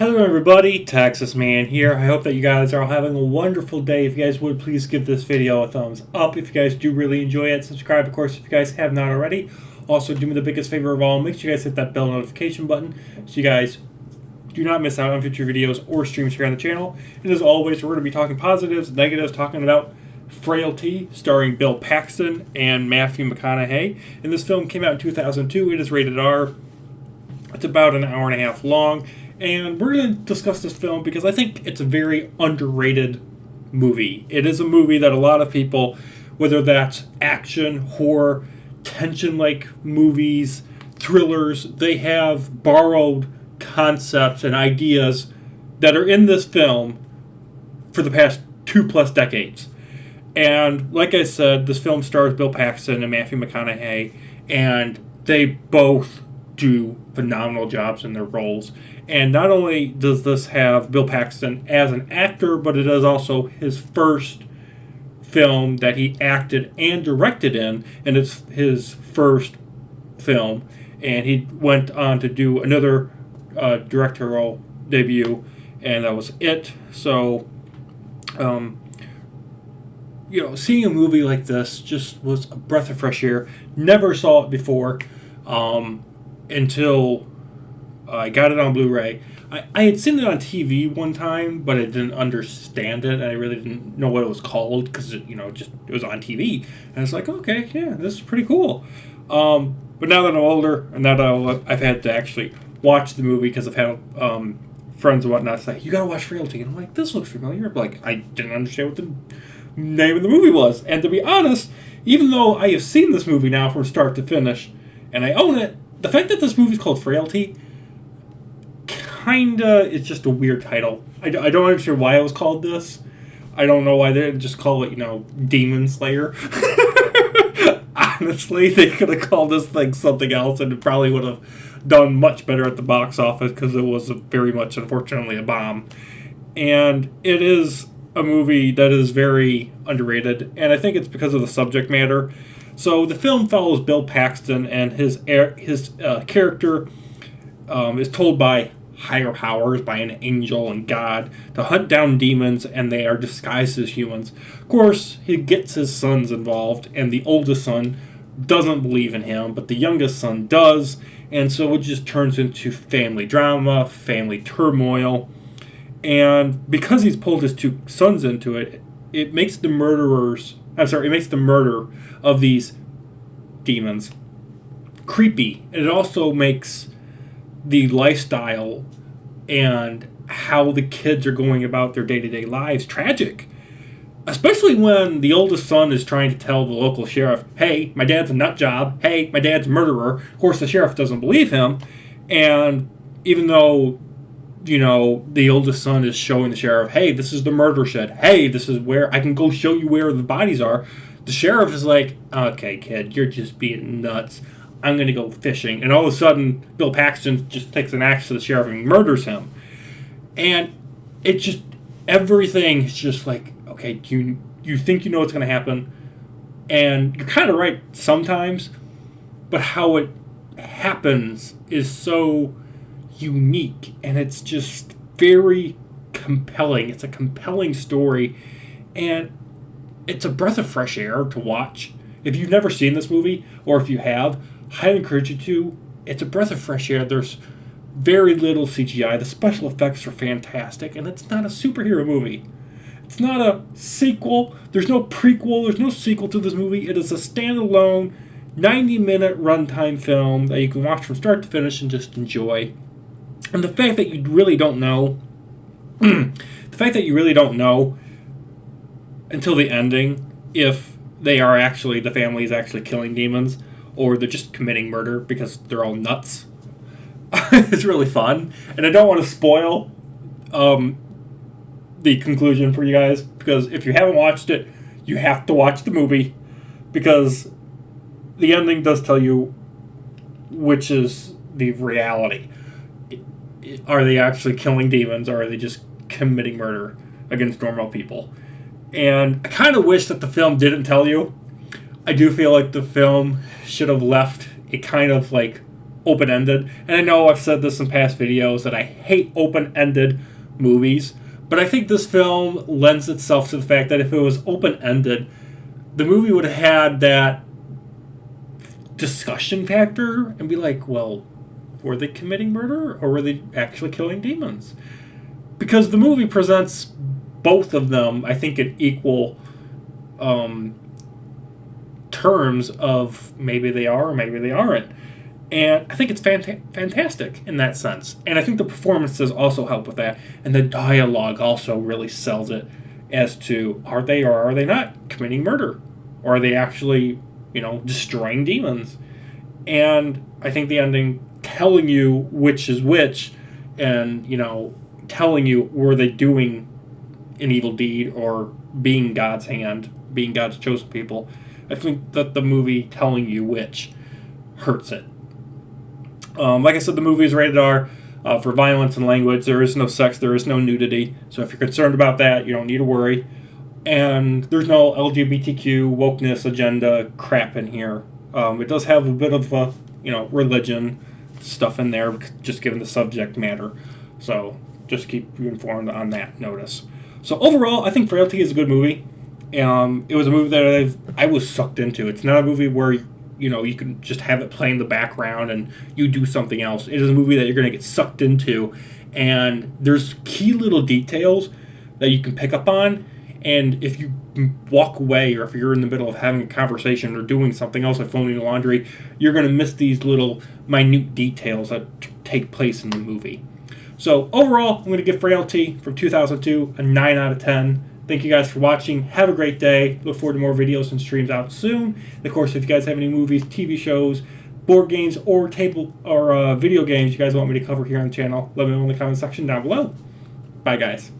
Hello everybody, Texas Man here. I hope that you guys are all having a wonderful day. If you guys would, please give this video a thumbs up. If you guys do really enjoy it, subscribe, of course, if you guys have not already. Also, do me the biggest favor of all, make sure you guys hit that bell notification button so you guys do not miss out on future videos or streams here on the channel. And as always, we're going to be talking positives, negatives, talking about Frailty, starring Bill Paxton and Matthew McConaughey. And this film came out in 2002. It is rated R. It's about an hour and a half long. And we're going to discuss this film because I think it's a very underrated movie. It is a movie that a lot of people, whether that's action, horror, tension-like movies, thrillers, they have borrowed concepts and ideas that are in this film for the past 2+ decades. And like I said, this film stars Bill Paxton and Matthew McConaughey, and they both do phenomenal jobs in their roles. And not only does this have Bill Paxton as an actor, but it is also his first film that he acted and directed in, and it's his first film. And he went on to do another directorial debut, and that was it. So, seeing a movie like this just was a breath of fresh air. Never saw it before until I got it on Blu-ray. I had seen it on TV one time, but I didn't understand it. I really didn't know what it was called because it was on TV. And I was like, okay, yeah, this is pretty cool. But now that I'm older, and now that I've had to actually watch the movie because I've had friends and whatnot say, you gotta watch Frailty. And I'm like, this looks familiar. But like, I didn't understand what the name of the movie was. And to be honest, even though I have seen this movie now from start to finish, and I own it, the fact that this movie's called Frailty kinda is just a weird title. I don't understand why it was called this. I don't know why they didn't just call it, Demon Slayer. Honestly, they could have called this thing something else and it probably would have done much better at the box office because it was very much, unfortunately, a bomb. And it is a movie that is very underrated, and I think it's because of the subject matter. So the film follows Bill Paxton, and his character is told by higher powers, by an angel and God, to hunt down demons, and they are disguised as humans. Of course, he gets his sons involved, and the oldest son doesn't believe in him, but the youngest son does, and so it just turns into family drama, family turmoil. And because he's pulled his two sons into it, it makes the murder of these demons creepy. And it also makes the lifestyle and how the kids are going about their day-to-day lives tragic. Especially when the oldest son is trying to tell the local sheriff, hey, my dad's a nut job. Hey, my dad's a murderer. Of course, the sheriff doesn't believe him. And even though the oldest son is showing the sheriff, hey, this is the murder shed. Hey, this is where I can go show you where the bodies are. The sheriff is like, okay, kid, you're just being nuts. I'm going to go fishing. And all of a sudden, Bill Paxton just takes an axe to the sheriff and murders him. And it just, everything is just like, okay, you think you know what's going to happen. And you're kind of right sometimes. But how it happens is so unique, and it's just very compelling. It's a compelling story, and it's a breath of fresh air to watch. If you've never seen this movie, or if you have, highly encourage you to. It's a breath of fresh air. There's very little CGI. The special effects are fantastic, and it's not a superhero movie. It's not a sequel. There's no prequel. There's no sequel to this movie. It is a standalone 90-minute runtime film that you can watch from start to finish and just enjoy. And the fact that you really don't know, until the ending if the family is actually killing demons or they're just committing murder because they're all nuts. It's really fun. And I don't want to spoil the conclusion for you guys, because if you haven't watched it, you have to watch the movie, because the ending does tell you which is the reality. Are they actually killing demons, or are they just committing murder against normal people? And I kind of wish that the film didn't tell you. I do feel like the film should have left it kind of like open-ended. And I know I've said this in past videos that I hate open-ended movies, but I think this film lends itself to the fact that if it was open-ended, the movie would have had that discussion factor and be like, well, were they committing murder or were they actually killing demons? Because the movie presents both of them, I think, in equal terms of maybe they are or maybe they aren't. And I think it's fantastic in that sense. And I think the performances also help with that. And the dialogue also really sells it as to are they or are they not committing murder? Or are they actually, destroying demons? And I think the ending telling you which is which and, telling you were they doing an evil deed or being God's hand, being God's chosen people. I think that the movie telling you which hurts it. Like I said, the movie is rated R for violence and language. There is no sex, there is no nudity. So if you're concerned about that, you don't need to worry. And there's no LGBTQ wokeness agenda crap in here. It does have a bit of religion stuff in there, just given the subject matter. So just keep you informed on that notice. So overall, I think Frailty is a good movie. It was a movie that I was sucked into. It's not a movie where you can just have it play in the background and you do something else. It is a movie that you're going to get sucked into, and there's key little details that you can pick up on. And if you walk away, or if you're in the middle of having a conversation or doing something else like folding laundry, you're going to miss these little minute details that take place in the movie. So overall, I'm going to give Frailty from 2002 a 9 out of 10. Thank you guys for watching. Have a great day. Look forward to more videos and streams out soon. And of course, if you guys have any movies, TV shows, board games, or video games you guys want me to cover here on the channel, let me know in the comment section down below. Bye, guys.